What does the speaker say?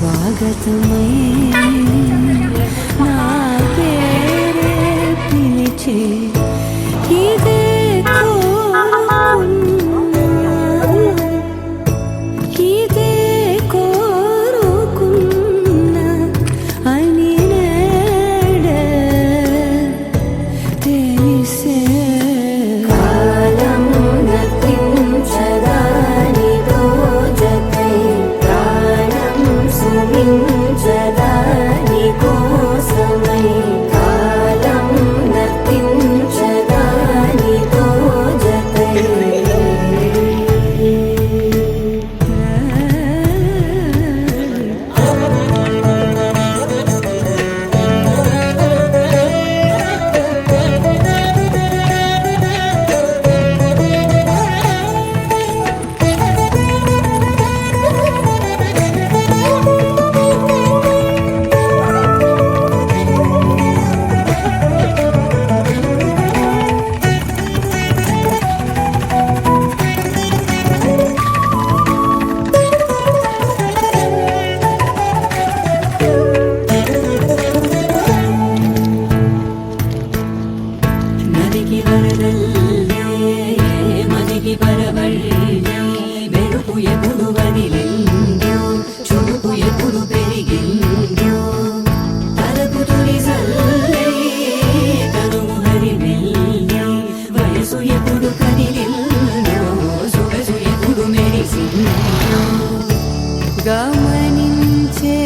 స్వాగతమై నా పేరే పిలిచే ఇదే ఇదే కోరుకున్న అని నేడే తెలిసే కాలం నతించదాని దోజకై ప్రాణం సుమించదాని కోసమై కాలం నతించదాని దోజకై నదికి వరదల్లే మదికి పరవళ్ళే మెరుపు ఎప్పుడు వదిలిందో చూపు ఎప్పుడు పెరిగిందో తలకు తొలి సల్లే తనుము హరిమెల్లే వయసు ఎప్పుడు కదిలిందో సొగసు ఎప్పుడు మెరిసిందో గమనించే